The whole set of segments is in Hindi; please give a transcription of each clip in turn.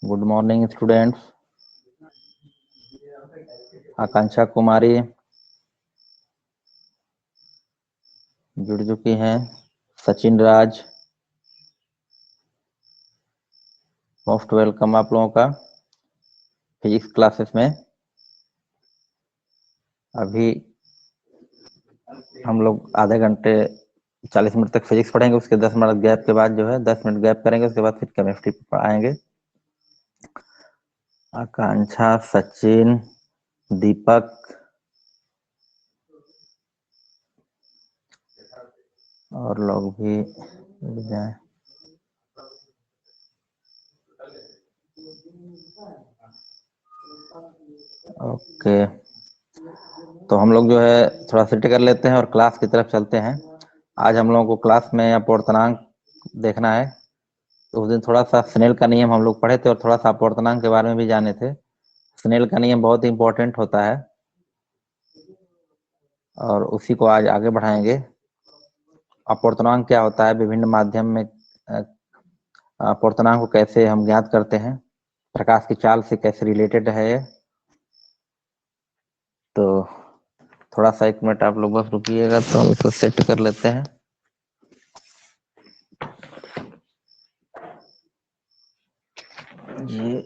Good morning students. Akanksha Kumari जुड़ चुकी हैं। सचिन राज, मोस्ट वेलकम आप लोगों का फिजिक्स क्लासेस में। अभी हम लोग आधे घंटे 40 मिनट तक फिजिक्स पढ़ेंगे, उसके 10 मिनट गैप के बाद जो है 10 मिनट गैप करेंगे, उसके बाद फिर केमिस्ट्री पर आएंगे। आकांक्षा, सचिन, दीपक और लोग भी जुड़ जाएं। ओके, तो हम लोग जो है थोड़ा सेट कर लेते हैं और क्लास की तरफ चलते हैं। आज हम लोगों को क्लास में अपवर्तनांक देखना है। तो उस दिन थोड़ा सा स्नेल का नियम हम लोग पढ़े थे और थोड़ा सा अपवर्तनांक के बारे में भी जाने थे। स्नेल का नियम बहुत ही इंपॉर्टेंट होता है और उसी को आज आगे बढ़ाएंगे। अपवर्तनांक क्या होता है, विभिन्न माध्यम में अपवर्तनांक को कैसे हम ज्ञात करते हैं, प्रकाश की चाल से कैसे रिलेटेड है ये। तो थोड़ा सा 1 मिनट आप लोग बस रुकिएगा तो हम इसको सेट कर लेते हैं। ये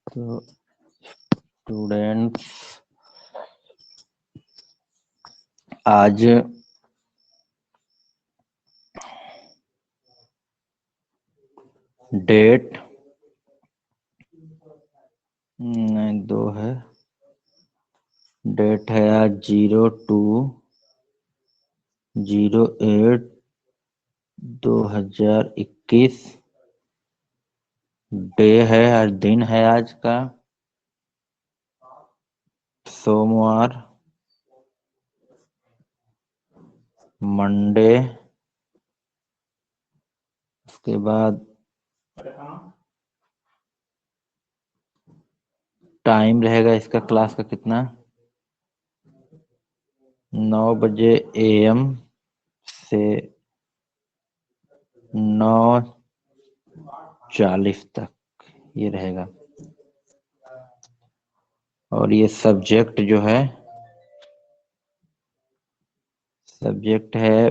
तो स्टूडेंट्स, आज डेट नहीं 2 है, डेट है आज 02/08/2021। डे है आज, दिन है आज का सोमवार, मंडे। उसके बाद टाइम रहेगा इसका क्लास का कितना, 9 बजे AM से 9:40 तक ये रहेगा। और ये सब्जेक्ट जो है, सब्जेक्ट है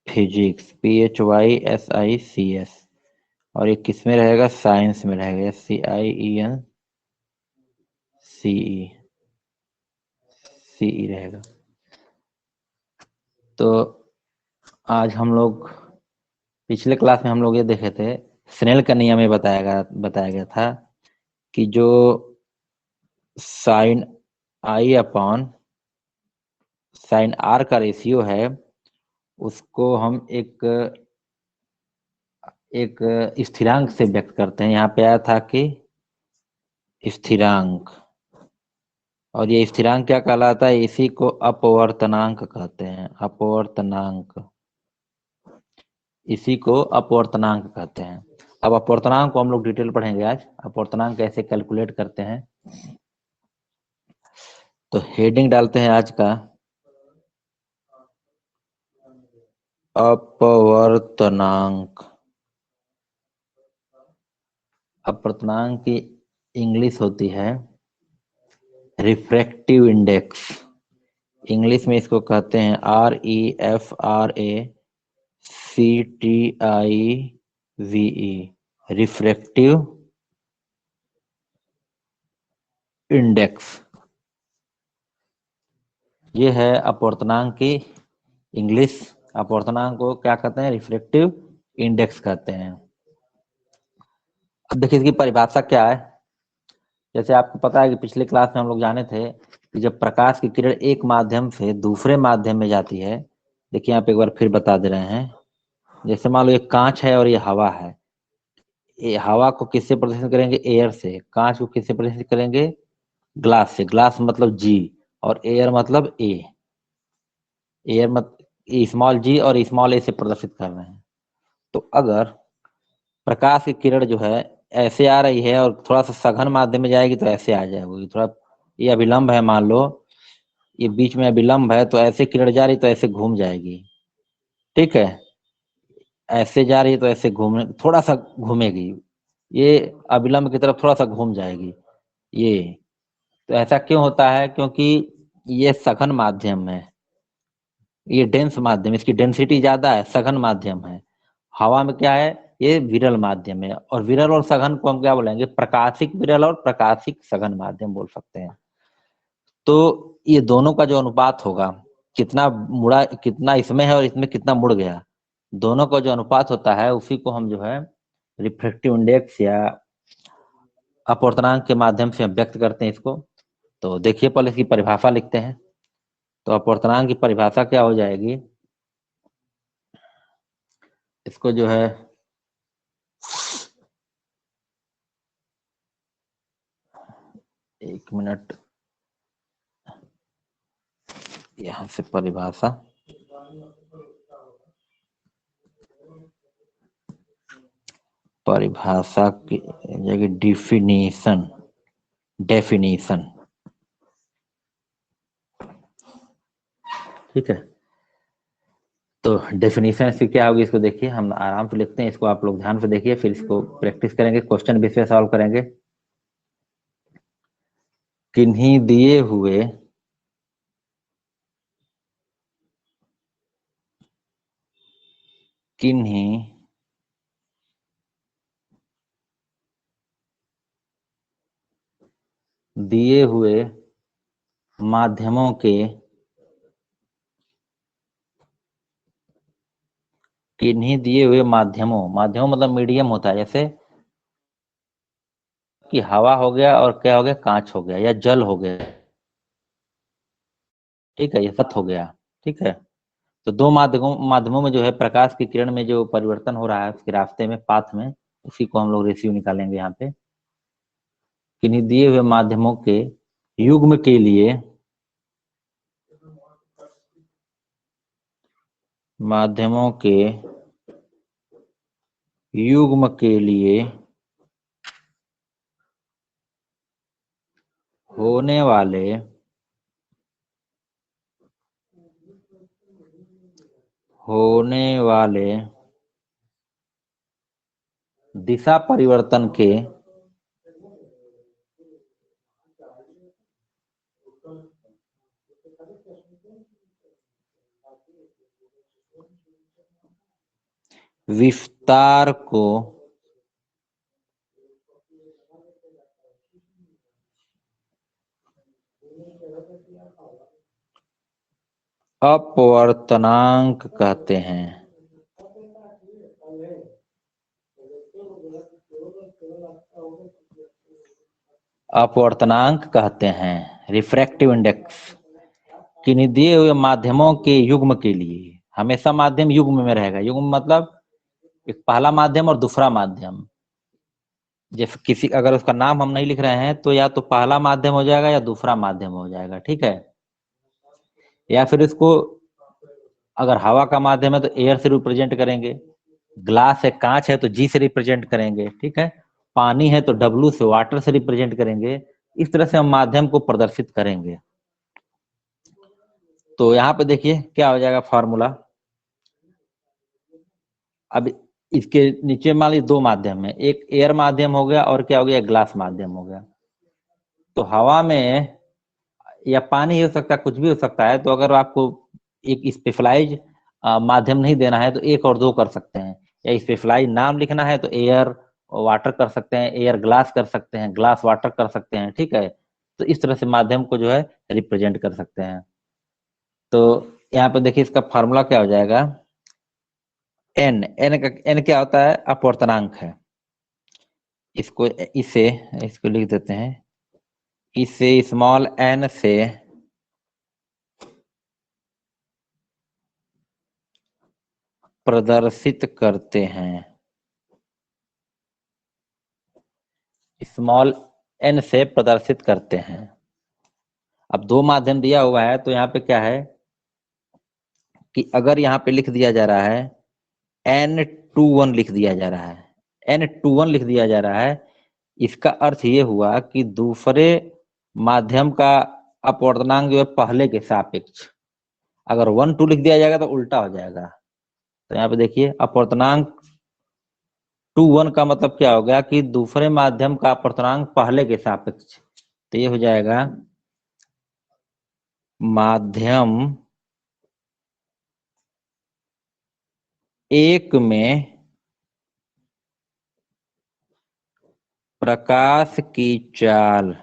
फिजिक्स, PHYSICS। और ये किस में रहेगा, साइंस में रहेगा, CIENCE रहेगा। तो आज हम लोग पिछले क्लास में हम लोग ये देखे थे, स्नेल का नियम में बताया गया था कि जो sine I upon sine R का रेशियो है उसको हम एक स्थिरांक से व्यक्त करते हैं। यहाँ पे आया था कि स्थिरांक, और ये स्थिरांक क्या कहलाता है, इसी को अपवर्तनांक कहते हैं। अपवर्तनांक, इसी को अपवर्तनांक कहते हैं। अब अपवर्तनांक को हम लोग डिटेल पढ़ेंगे आज, अपवर्तनांक कैसे कैलकुलेट करते हैं। तो हेडिंग डालते हैं आज का, अपवर्तनांक। अपवर्तनांक की इंग्लिश होती है रिफ्रैक्टिव इंडेक्स। इंग्लिश में इसको कहते हैं REFRACTIVE, रिफ्रैक्टिव इंडेक्स। ये है अपवर्तनांक की इंग्लिश। अपवर्तनांक को क्या कहते हैं, रिफ्रैक्टिव इंडेक्स कहते हैं। अब देखिए इसकी परिभाषा क्या है। जैसे आपको पता है कि पिछले क्लास में हम लोग जाने थे कि जब प्रकाश की किरण एक माध्यम से दूसरे माध्यम में जाती है, देखिए यहाँ पे एक बार फिर बता दे रहे हैं। जैसे मान लो एक कांच है और ये हवा है, ये हवा को किससे प्रदर्शित करेंगे, एयर से। कांच को किससे प्रदर्शित करेंगे, ग्लास से। ग्लास मतलब G और एयर मतलब A। एयर मत स्मॉल जी और स्मॉल ए से प्रदर्शित कर रहे हैं। तो अगर प्रकाश की किरण जो है ऐसे आ रही है और थोड़ा सा सघन माध्यम में जाएगी तो ऐसे आ जाएगी, थोड़ा ये अभिलंब है, मान लो ये बीच में अभिलंब है तो ऐसे किरण जा रही तो ऐसे घूम जाएगी, ठीक है। ऐसे जा रही है तो ऐसे घूमने थोड़ा सा घूमेगी, ये अभिलंब की तरफ थोड़ा सा घूम जाएगी ये। तो ऐसा क्यों होता है? क्योंकि ये सघन माध्यम है, ये डेंस माध्यम, इसकी डेंसिटी ज्यादा है, सघन माध्यम है। हवा में क्या है, ये विरल माध्यम है। और विरल और सघन को हम क्या बोलेंगे? प्रकाशिक विरल और प्रकाशिक सघन माध्यम बोल सकते हैं। तो ये दोनों का जो अनुपात होगा, कितना मुड़ा, कितना इसमें है और इसमें कितना मुड़ गया, दोनों का जो अनुपात होता है उसी को हम जो है रिफ्रैक्टिव इंडेक्स या अपवर्तनांक के माध्यम से हम व्यक्त करते हैं इसको। तो देखिए पहले इसकी परिभाषा लिखते हैं। तो अपवर्तनांक की परिभाषा क्या हो जाएगी? इसको जो है एक मिनट, यहां से परिभाषा, परिभाषा की जगह डिफिनीशन, डेफिनीशन, ठीक है। तो डेफिनेशन इसकी क्या होगी, इसको देखिए, हम आराम से लिखते हैं इसको, आप लोग ध्यान से देखिए, फिर इसको प्रैक्टिस करेंगे, क्वेश्चन बेस पे सॉल्व करेंगे। किन्हीं दिए हुए किन्हीं दिए हुए माध्यमों के किन्हीं दिए हुए माध्यमों, माध्यमों मतलब मीडियम होता है, जैसे कि हवा हो गया और क्या हो गया, कांच हो गया या जल हो गया, ठीक है, ये सत हो गया, ठीक है। तो दो माध्यमों में जो है प्रकाश की किरण में जो परिवर्तन हो रहा है उसके रास्ते में, पाथ में, उसी को हम लोग रेशियो निकालेंगे यहाँ पे। किन्हीं दिए हुए माध्यमों के युग्म के लिए, माध्यमों के युग्म के लिए होने वाले होने वाले दिशा परिवर्तन के विस्तार को अपवर्तनांक कहते हैं। अपवर्तनांक कहते हैं, रिफ्रैक्टिव इंडेक्स। किन्हीं दिए हुए माध्यमों के युग्म के लिए, हमेशा माध्यम युग्म में रहेगा, युग्म मतलब एक पहला माध्यम और दूसरा माध्यम। जैसे किसी, अगर उसका नाम हम नहीं लिख रहे हैं तो या तो पहला माध्यम हो जाएगा या दूसरा माध्यम हो जाएगा, ठीक है। या फिर इसको, अगर हवा का माध्यम है तो एयर से रिप्रेजेंट करेंगे, ग्लास है, कांच है तो जी से रिप्रेजेंट करेंगे, ठीक है। पानी है तो डब्लू से, वाटर से रिप्रेजेंट करेंगे। इस तरह से हम माध्यम को प्रदर्शित करेंगे। तो यहाँ पे देखिए क्या हो जाएगा फॉर्मूला। अब इसके नीचे मान लीजिए दो माध्यम है, एक एयर माध्यम हो गया और क्या हो गया, ग्लास माध्यम हो गया। तो हवा में या पानी हो सकता है, कुछ भी हो सकता है। तो अगर आपको एक स्पेशलाइज माध्यम नहीं देना है तो एक और दो कर सकते हैं, या स्पेशलाइज नाम लिखना है तो एयर वाटर कर सकते हैं, एयर ग्लास कर सकते हैं, ग्लास वाटर कर सकते हैं, ठीक है। तो इस तरह से माध्यम को जो है रिप्रेजेंट कर सकते हैं। तो यहाँ पे देखिए इसका फॉर्मूला क्या हो जाएगा, एन, एन क्या होता है, अपवर्तनांक है। इसको इसे इसको लिख देते हैं, इसे स्मॉल एन से प्रदर्शित करते हैं, स्मॉल एन से प्रदर्शित करते हैं। अब दो माध्यम दिया हुआ है तो यहाँ पे क्या है कि अगर यहाँ पे लिख दिया जा रहा है N21 लिख दिया जा रहा है, N21 लिख दिया जा रहा है, इसका अर्थ ये हुआ कि दूसरे माध्यम का अपवर्तनांक जो है पहले के सापेक्ष, अगर 1-2 लिख दिया जाएगा तो उल्टा हो जाएगा। तो यहाँ पे देखिए अपवर्तनांक 2-1 का मतलब क्या हो गया कि दूसरे माध्यम का अपवर्तनांक पहले के सापेक्ष, तो ये हो जाएगा माध्यम 1 में प्रकाश की चाल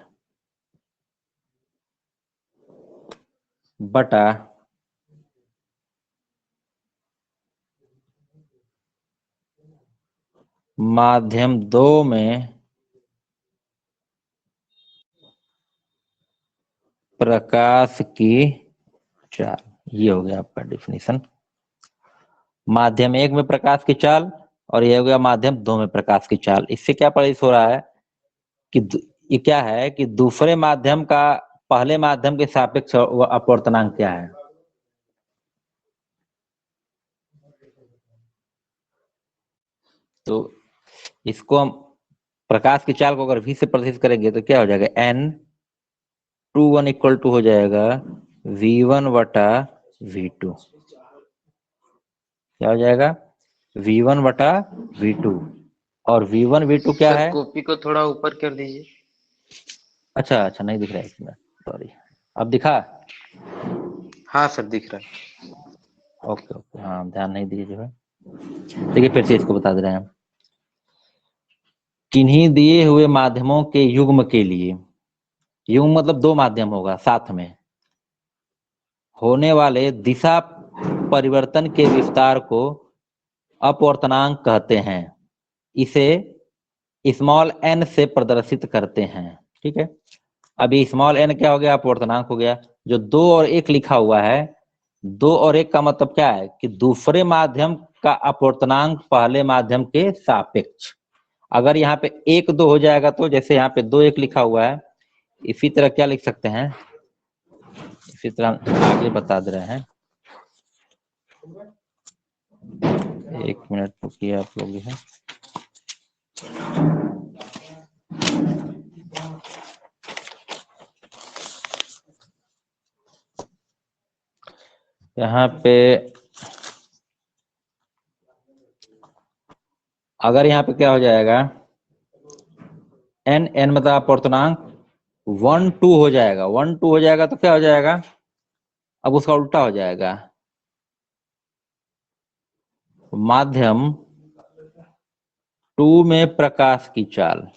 बटा माध्यम 2 में प्रकाश की चाल, ये हो गया आपका डेफिनेशन। माध्यम 1 में प्रकाश की चाल और ये हो गया माध्यम 2 में प्रकाश की चाल। इससे क्या प्रतीत हो रहा है कि ये क्या है कि दूसरे माध्यम का पहले माध्यम के सापेक्ष अपवर्तनांक क्या है। तो इसको हम प्रकाश की चाल को अगर v से प्रदर्शित करेंगे तो क्या हो जाएगा, N21 इक्वल टू हो जाएगा v1 बटा v2। क्या हो जाएगा, v1 बटा v2। और v1 v2 क्या है, कॉपी को थोड़ा ऊपर कर दीजिए। अच्छा नहीं दिख रहा है इसमें, सॉरी। अब दिखा? हाँ सर दिख रहा है। ओके, हाँ ध्यान नहीं दिए जो है। देखिए फिर से इसको बता दे रहे हैं। किन्हीं दिए हुए माध्यमों के युग्म के लिए, युग्म मतलब 2 माध्यम होगा साथ में, होने वाले दिशा परिवर्तन के विस्तार को अपवर्तनांक कहते हैं। इसे स्मॉल n से प्रदर्शित करते हैं। ठीक है, अभी स्मॉल n क्या हो गया, अपवर्तनांक हो गया। जो 2 और 1 लिखा हुआ है, 2 और 1 का मतलब क्या है कि दूसरे माध्यम का अपवर्तनांक पहले माध्यम के सापेक्ष। अगर यहाँ पे 1-2 हो जाएगा तो जैसे यहाँ पे 2-1 लिखा हुआ है, इसी तरह क्या लिख सकते हैं, इसी तरह आगे बता दे रहे हैं। 1 मिनट रुकिए आप लोग हैं। यहाँ पे अगर यहाँ पे क्या हो जाएगा, n मतलब अपवर्तनांक 1-2 हो जाएगा, 1-2 हो जाएगा तो क्या हो जाएगा, अब उसका उल्टा हो जाएगा, माध्यम 2 में प्रकाश की चाल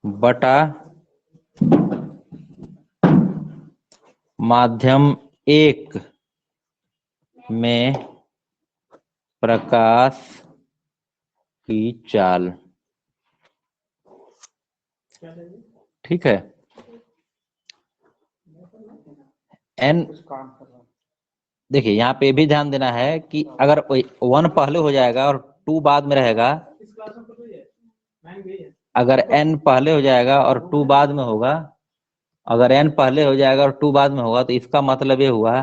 बटा माध्यम 1 में प्रकाश की चाल। ठीक है, n देखिए यहाँ पे भी ध्यान देना है कि अगर 1 पहले हो जाएगा और 2 बाद में रहेगा, अगर n पहले हो जाएगा और 2 बाद में होगा, अगर n पहले हो जाएगा और 2 बाद में होगा तो इसका मतलब ये हुआ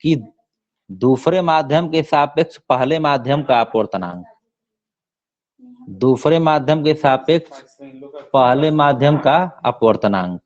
कि दूसरे माध्यम के सापेक्ष पहले माध्यम का अपवर्तनांक, दूसरे माध्यम के सापेक्ष पहले माध्यम का अपवर्तनांक।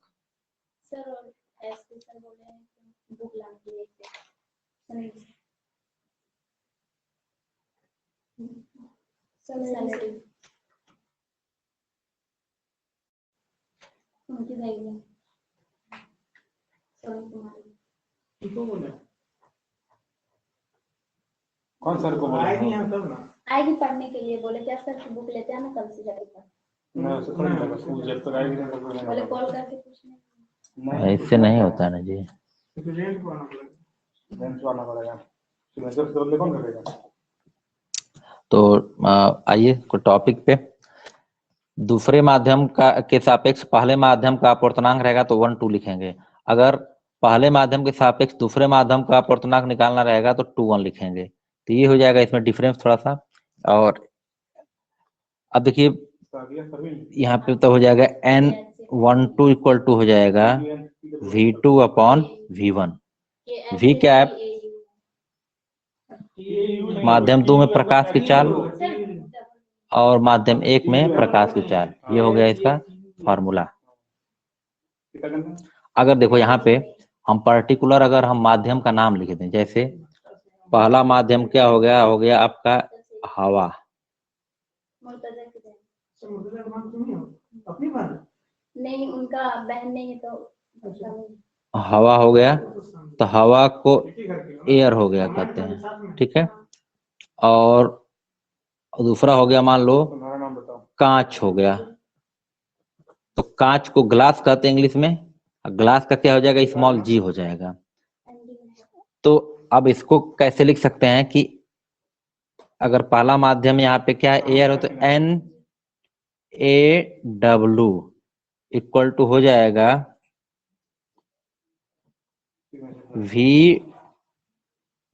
कौन सर को बोला? आएगी यहाँ तब ना आएगी पढ़ने के लिए, बोले क्या सर की बुक लेते हैं ना कल से जाएगा। मैं उसको थोड़ी लगा स्कूल जब तक आएगी तब तक बोले कॉल करके पूछने। इससे नहीं होता ना जी, तो रेंट को आना पड़ेगा। रेंट वाला पड़ेगा, सिग्नेचर से बदले कौन करेगा? तो आइए टॉपिक पे। दूसरे माध्यम का के सापेक्ष पहले माध्यम का अपवर्तनांक रहेगा तो 1-2 लिखेंगे। अगर पहले माध्यम के सापेक्ष दूसरे माध्यम का अपवर्तनांक निकालना रहेगा तो 2-1 लिखेंगे। तो ये हो जाएगा इसमें डिफरेंस थोड़ा सा। और अब देखिए यहाँ पे तो हो जाएगा n V12 इक्वल टू हो जाएगा V2 अपॉन V1। V क्या है? माध्यम 2 में प्रकाश की चाल और माध्यम 1 में प्रकाश की चाल। ये हो गया इसका फॉर्मूला। अगर देखो यहाँ पे हम पर्टिकुलर अगर हम माध्यम का नाम लिख दें, जैसे पहला माध्यम क्या हो गया आपका हवा। अपनी बात नहीं, उनका बहन नहीं है तो हवा हो गया, तो हवा को एयर हो गया कहते हैं, ठीक है। और दूसरा हो गया मान लो तुम्हारा नाम बताओ। कांच हो गया, तो कांच को ग्लास कहते हैं इंग्लिश में। ग्लास का क्या हो जाएगा? स्मॉल जी हो जाएगा। तो अब इसको कैसे लिख सकते हैं कि अगर पहला माध्यम यहाँ पे क्या है? एयर हो, तो NaW इक्वल टू हो जाएगा VW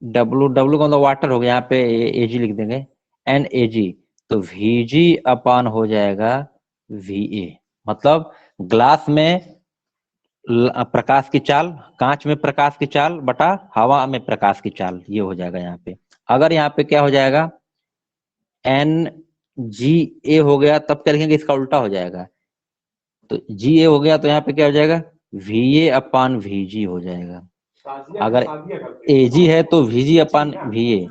का मतलब वाटर हो गया, यहाँ पे Ag लिख देंगे NAG, तो Vg अपान हो जाएगा Va। मतलब ग्लास में प्रकाश की चाल, कांच में प्रकाश की चाल बटा हवा में प्रकाश की चाल, ये हो जाएगा यहाँ पे। अगर यहाँ पे क्या हो जाएगा? NGA हो गया, तब क्या लिखेंगे? इसका उल्टा हो जाएगा। तो GA हो गया तो यहाँ पे क्या हो जाएगा? VA अपान VG हो जाएगा। अगर AG है तो VG अपान VA,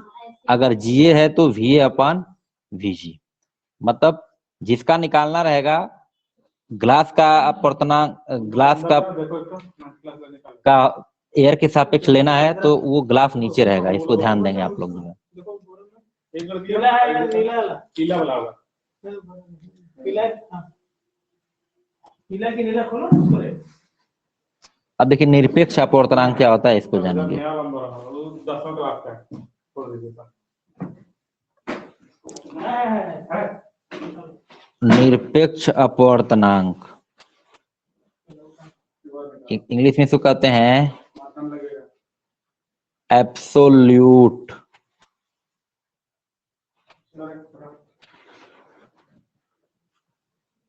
अगर GA है तो VA अपान VG। मतलब जिसका निकालना रहेगा ग्लास का अपवर्तनांक, ग्लास का एयर के सापेक्ष लेना है तो वो ग्लास नीचे रहेगा। इसको ध्यान देंगे आप लोग। पीला वाला होगा। पीला की नीला खोलो उसको रे। अब देखिए निरपेक्ष अपवर्तनांक क्या होता है, इसको जानेंगे। 10वां क्लास का है, छोड़ दीजिए। निरपेक्ष अपवर्तनांक इंग्लिश में इसको कहते हैं absolute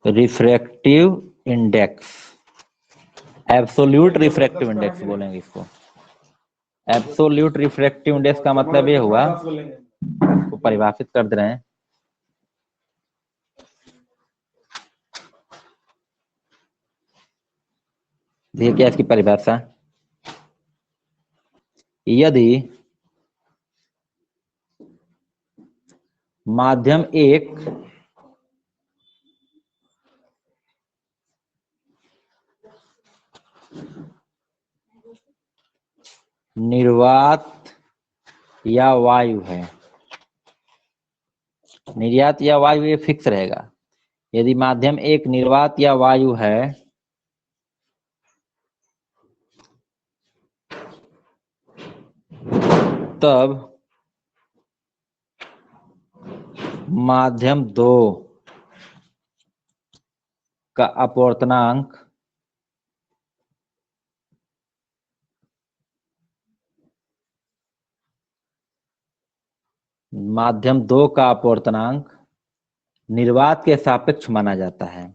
refractive index. Absolute refractive index बोलेंगे इसको। एब्सोल्यूट रिफ्रैक्टिव इंडेक्स का मतलब ये हुआ, इसको परिभाषित कर दे रहे हैं। देखिए क्या इसकी परिभाषा। यदि माध्यम 1 निर्वात या वायु है, निर्यात या वायु ये फिक्स रहेगा। यदि माध्यम 1 निर्वात या वायु है तब माध्यम 2 का अपवर्तनांक निर्वात के सापेक्ष माना जाता है।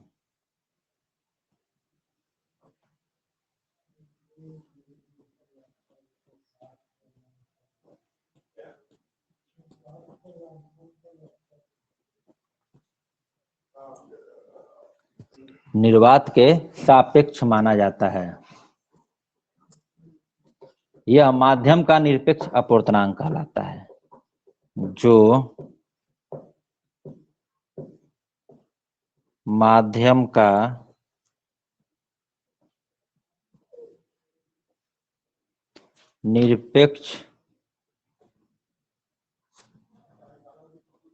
निर्वात के सापेक्ष माना जाता है। यह माध्यम का निरपेक्ष अपवर्तनांक कहलाता है, जो माध्यम का निरपेक्ष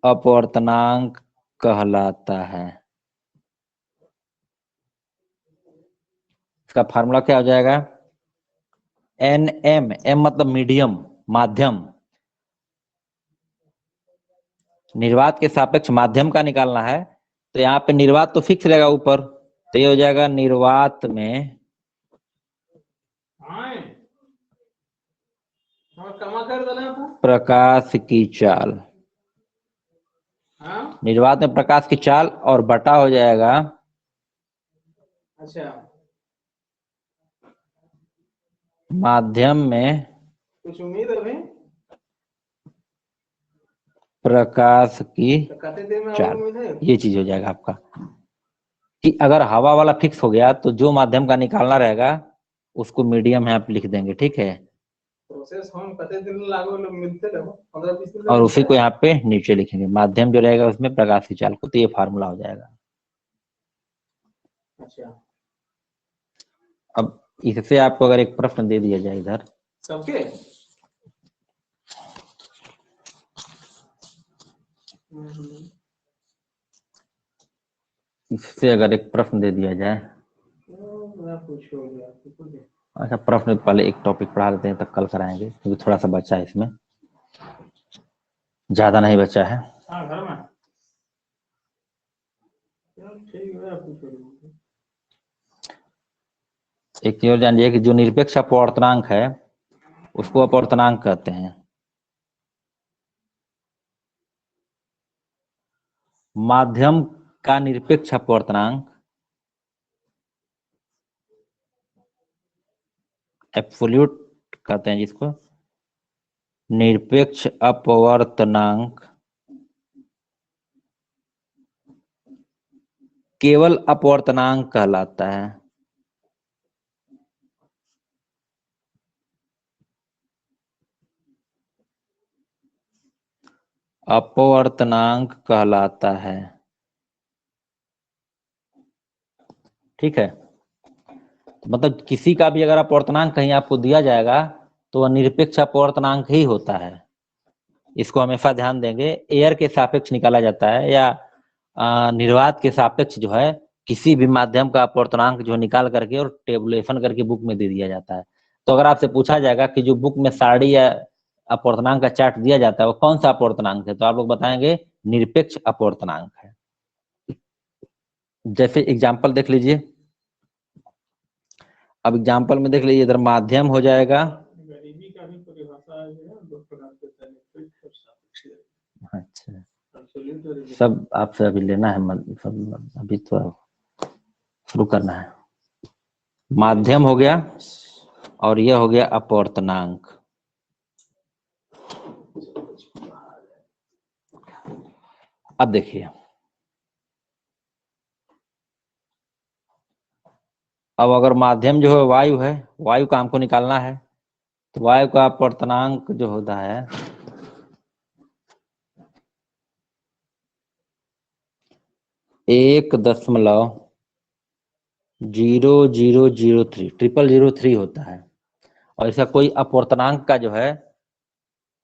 अपवर्तनांक कहलाता है। इसका फार्मूला क्या हो जाएगा? NM, M मतलब मीडियम, माध्यम। निर्वात के सापेक्ष माध्यम का निकालना है, तो यहाँ पे निर्वात तो फिक्स रहेगा ऊपर, तो ये हो जाएगा निर्वात में प्रकाश की चाल। निर्वात में प्रकाश की चाल और बटा हो जाएगा अच्छा, माध्यम में कुछ उम्मीद है भाई? प्रकाश की तो कितने देर में चाल, उम्मीद है? ये चीज हो जाएगा आपका कि अगर हवा वाला फिक्स हो गया तो जो माध्यम का निकालना रहेगा उसको मीडियम यहाँ पे लिख देंगे, ठीक है, प्रोसेस हम कितने दिन में लागू लोग मिलते रहो, 15-20 दिन और में उसी को यहाँ पे नीचे लिखेंगे, माध्यम जो रहेगा उसमें प्रकाश की चाल को, तो ये फार्मूला हो जाएगा। अच्छा, अब इससे आपको अगर एक प्रश्न दे दिया जाए इधर, सबके इससे अगर एक प्रश्न दे दिया जाए, कुछ हो गया कुछ अच्छा प्रश्न पहले एक टॉपिक पढ़ा देते हैं तब कल कराएंगे, क्योंकि थोड़ा सा बचा है इसमें, ज्यादा नहीं बचा है। हाँ घर में ठीक है कुछ एक चीज और जानिए कि जो निरपेक्ष अपवर्तनांक है उसको अपवर्तनांक कहते हैं। माध्यम का निरपेक्ष अपवर्तनांक एब्सोल्यूट कहते हैं जिसको, निरपेक्ष अपवर्तनांक केवल अपवर्तनांक कहलाता है। अपवर्तनांक कहलाता है, ठीक है, मतलब किसी का भी अगर अपवर्तनांक कहीं आपको दिया जाएगा तो वह निरपेक्ष अपवर्तनांक ही होता है। इसको हमेशा ध्यान देंगे, एयर के सापेक्ष निकाला जाता है या निर्वात के सापेक्ष जो है किसी भी माध्यम का अपवर्तनांक जो निकाल करके और टेबुलेशन करके बुक में दे दिया जाता है। तो अगर आपसे पूछा जाएगा कि जो बुक में सारणी या अपवर्तनांक का चार्ट दिया जाता है वो कौन सा अपवर्तनांक है, तो आप लोग बताएंगे निरपेक्ष अपवर्तनांक है। जैसे एग्जाम्पल देख लीजिए, अब एग्जाम्पल में देख लीजिए, इधर माध्यम हो जाएगा, गरीबी का भी परिभाषा है दो प्रकार के निरपेक्ष और सापेक्ष। अच्छा एब्सोल्यूट सब आपसे अभी लेना है, सब अभी तो शुरू करना है। माध्यम हो गया और यह हो गया अपवर्तनांक। अब देखिए, अब अगर माध्यम जो है वायु है, वायु का हमको निकालना है, तो वायु का अपवर्तनांक जो होता है 1.0003 0003 होता है, और इसका कोई अपवर्तनांक का जो है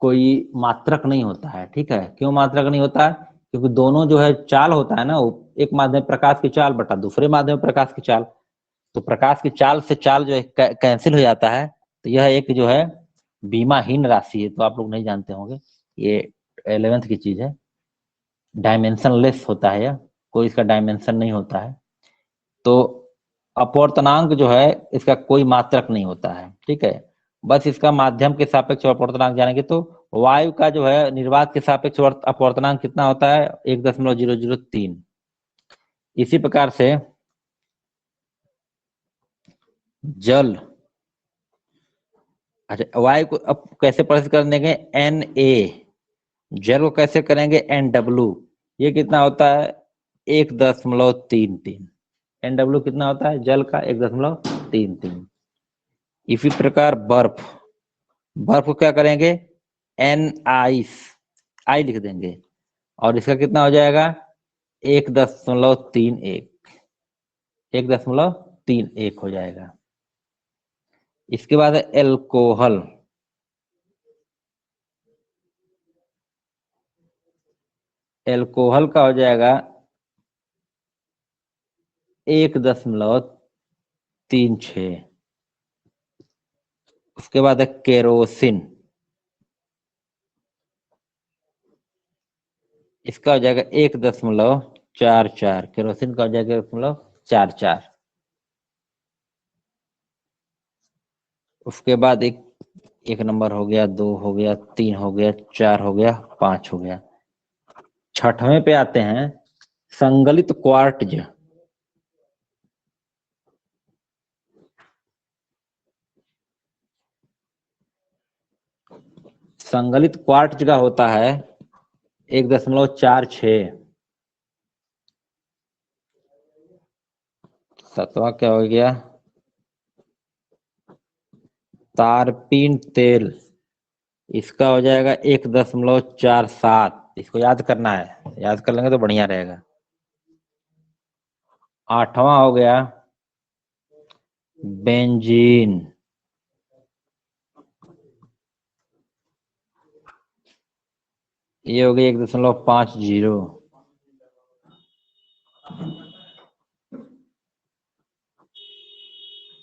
कोई मात्रक नहीं होता है, ठीक है। क्यों मात्रक नहीं होता है? क्योंकि दोनों जो है चाल होता है ना, एक माध्यम प्रकाश की चाल बटा दूसरे माध्यम प्रकाश की चाल, तो प्रकाश की चाल से चाल जो है कैंसिल हो जाता है, तो यह एक जो है बीमाहीन राशि है, तो आप लोग नहीं जानते होंगे, ये 11th की चीज है, डायमेंशनलेस होता है यह, कोई इसका डायमेंशन नहीं होता है। तो अपवर्तनांक जो है इसका कोई मात्रक नहीं होता है, ठीक है, बस इसका माध्यम के सापेक्ष अपवर्तनांक जानेंगे तो वायु का जो है निर्वात के सापेक्ष अपवर्तनांक कितना होता है 1.003। इसी प्रकार से जल, अच्छा वायु को अब कैसे प्रस्तुत कर देंगे, Na, जल को कैसे करेंगे NW, ये कितना होता है 1.33। NW कितना होता है जल का 1.33। इसी प्रकार बर्फ, बर्फ को क्या करेंगे N आइस, आई लिख देंगे, और इसका कितना हो जाएगा 1.31, 1.31 हो जाएगा। इसके बाद है एल्कोहल, एल्कोहल का हो जाएगा 1.36। उसके बाद है केरोसिन, इसका हो जाएगा 1.44, केरोसिन का हो जाएगा 1.44। उसके बाद एक नंबर हो गया, 2 हो गया, 3 हो गया, 4 हो गया, 5 हो गया। छठवें पे आते हैं संगलित क्वार्ट्ज, संगलित क्वार्ट्ज का होता है 1.46। सतवा क्या हो गया? तारपीन तेल, इसका हो जाएगा 1.47। इसको याद करना है, याद कर लेंगे तो बढ़िया रहेगा। 8वां हो गया बेंजीन, ये हो गई 1.50।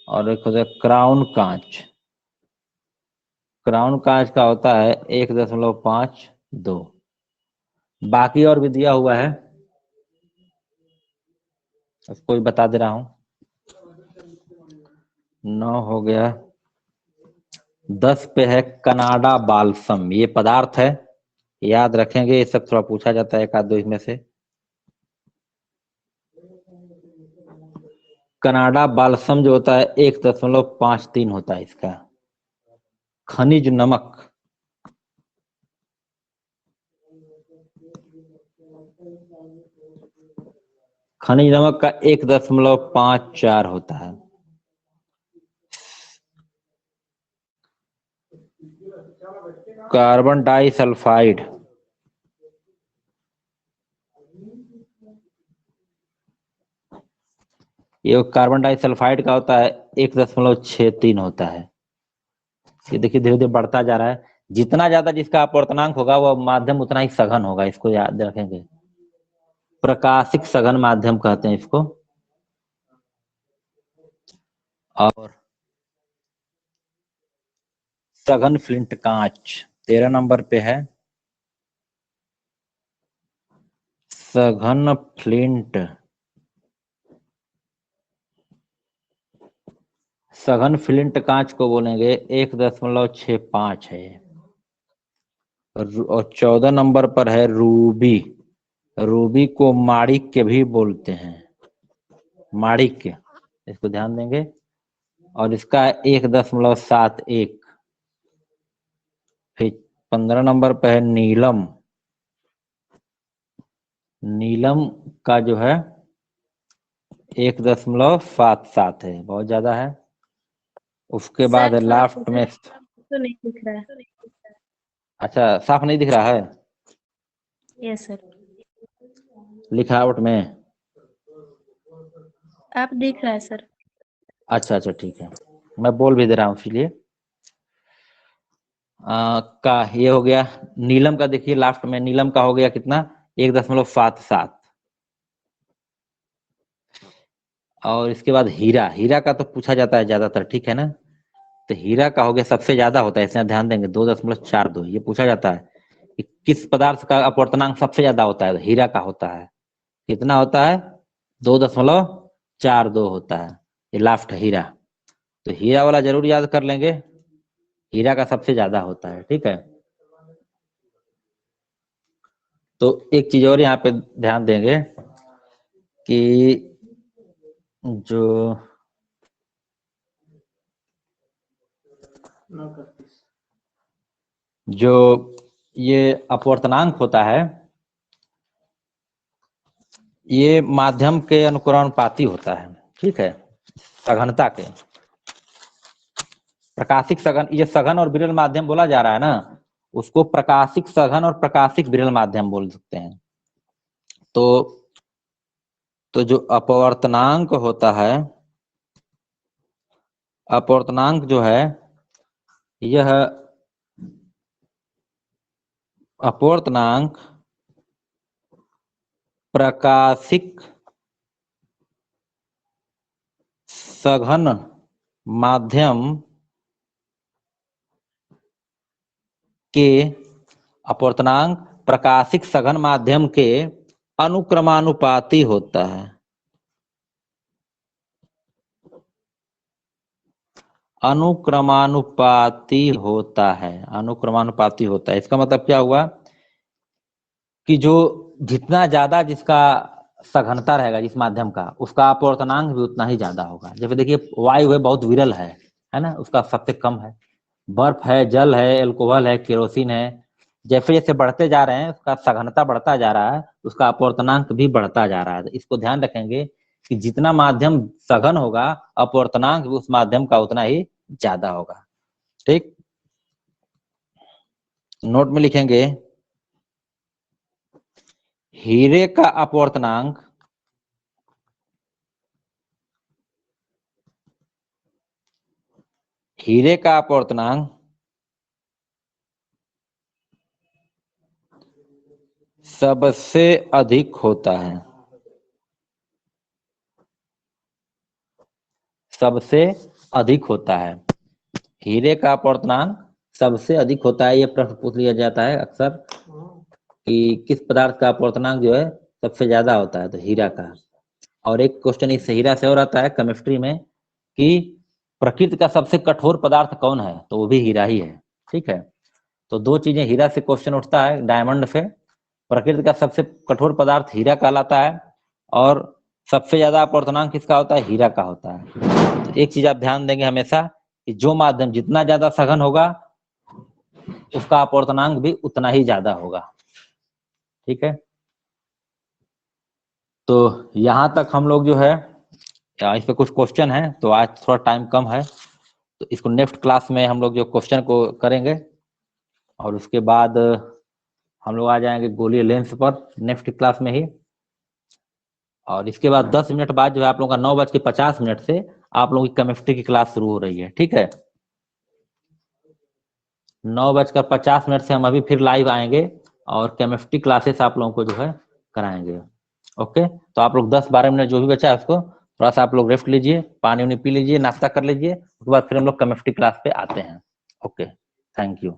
और एक हो गया क्राउन कांच, क्राउन कांच का होता है 1.52। बाकी और भी दिया हुआ है, उसको भी बता दे रहा हूं। 9 हो गया। 10 पे है कनाडा बाल्सम, ये पदार्थ है, याद रखेंगे, ये सब थोड़ा पूछा जाता है एक आध दो इसमें से। कनाडा बाल्सम जो होता है 1.53 होता है इसका। खनिज नमक, खनिज नमक का 1.54 होता है। कार्बन डाइसल्फाइड, ये कार्बन डाइसल्फाइड का होता है 1.63 होता है। ये देखिए धीरे धीरे बढ़ता जा रहा है, जितना ज्यादा जिसका अपवर्तनांक होगा वो माध्यम उतना ही सघन होगा, इसको याद रखेंगे। प्रकाशिक सघन माध्यम कहते हैं इसको। और सघन फ्लिंट कांच 13 नंबर पे है। सघन फ्लिंट, सघन फ्लिंट कांच को बोलेंगे 1.65 है। और 14 नंबर पर है रूबी, रूबी को माणिक्य भी बोलते हैं, माणिक्य, इसको ध्यान देंगे। और इसका 1.71। फिर 15 नंबर पर है नीलम, नीलम का जो है 1.77 है, बहुत ज्यादा है। उसके बाद है लाफ्ट में, तो नहीं दिख रहा है। अच्छा साफ नहीं दिख रहा है यस सर, लिखावट में? आप दिख रहा है सर। अच्छा अच्छा ठीक है, मैं बोल भी दे रहा हूँ इसीलिए। का ये हो गया। नीलम का देखिए लास्ट में, नीलम का हो गया कितना? 1.77। और इसके बाद हीरा, हीरा का तो पूछा जाता है ज्यादातर, ठीक है ना? तो हीरा का हो गया सबसे ज्यादा होता है, इसमें ध्यान देंगे 2.42। ये पूछा जाता है कि किस पदार्थ का अपवर्तनांक सबसे ज्यादा होता है, तो हीरा का होता है। कितना होता है? 2.42 होता है, ये लास्ट हीरा। तो हीरा वाला जरूर याद कर लेंगे, हीरा का सबसे ज्यादा होता है, ठीक है। तो एक चीज और यहाँ पे ध्यान देंगे कि जो ये अपवर्तनांक होता है, ये माध्यम के अनुक्रमणपाती होता है, ठीक है, सघनता के। प्रकाशिक सघन, ये सघन और विरल माध्यम बोला जा रहा है ना, उसको प्रकाशिक सघन और प्रकाशिक विरल माध्यम बोल सकते हैं। तो जो अपवर्तनांक होता है, अपवर्तनांक जो है, यह अपवर्तनांक प्रकाशिक सघन माध्यम के, अपवर्तनांक प्रकाशिक सघन माध्यम के अनुक्रमानुपाती होता है। अनुक्रमानुपाती होता है, अनुक्रमानुपाती होता है। इसका मतलब क्या हुआ कि जो जितना ज्यादा जिसका सघनता रहेगा जिस माध्यम का, उसका अपवर्तनांक भी उतना ही ज्यादा होगा। जैसे देखिए वायु है, बहुत विरल है ना, उसका सबसे कम है। बर्फ है, जल है, एल्कोहल है, केरोसिन है, जैसे जैसे बढ़ते जा रहे हैं उसका सघनता बढ़ता जा रहा है, उसका अपवर्तनांक भी बढ़ता जा रहा है। तो इसको ध्यान रखेंगे कि जितना माध्यम सघन होगा अपवर्तनांक भी उस माध्यम का उतना ही ज्यादा होगा। ठीक, नोट में लिखेंगे हीरे का अपवर्तनांक सबसे अधिक होता है, सबसे अधिक होता है। हीरे का अपवर्तनांक सबसे अधिक होता है। ये प्रश्न पूछ लिया जाता है अक्सर कि किस पदार्थ का अपवर्तनांक जो है सबसे ज्यादा होता है, तो हीरा का। और एक क्वेश्चन इस हीरा से और आता है केमिस्ट्री में कि प्रकृति का सबसे कठोर पदार्थ कौन है, तो वो भी हीरा ही है। ठीक है, तो दो चीजें हीरा से क्वेश्चन उठता है, डायमंड से प्रकृति का सबसे कठोर पदार्थ हीरा कहलाता है और सबसे ज्यादा अपवर्तनांक किसका होता है, हीरा का होता है। तो एक चीज आप ध्यान देंगे हमेशा कि जो माध्यम जितना ज्यादा सघन होगा उसका अपवर्तनांक भी उतना ही ज्यादा होगा। ठीक है, तो यहां तक हम लोग जो है इस पे कुछ क्वेश्चन है, तो आज थोड़ा टाइम कम है तो इसको नेक्स्ट क्लास में हम लोग जो क्वेश्चन को करेंगे और उसके बाद हम लोग आ जाएंगे गोलीय लेंस पर नेक्स्ट क्लास में ही। और इसके बाद 10 मिनट बाद जो है आप लोगों का 9:50 से आप लोगों की केमिस्ट्री की क्लास शुरू हो रही है। ठीक है, 9:50 से हम अभी फिर लाइव आएंगे और केमिस्ट्री क्लासेस आप लोगों को जो है कराएंगे। ओके, तो आप लोग 10-12 मिनट जो भी बचा है उसको थोड़ा सा आप लोग रेस्ट लीजिए, पानी उनी पी लीजिए, नाश्ता कर लीजिए, उसके बाद फिर हम लोग केमिस्ट्री क्लास पे आते हैं। Okay, thank you.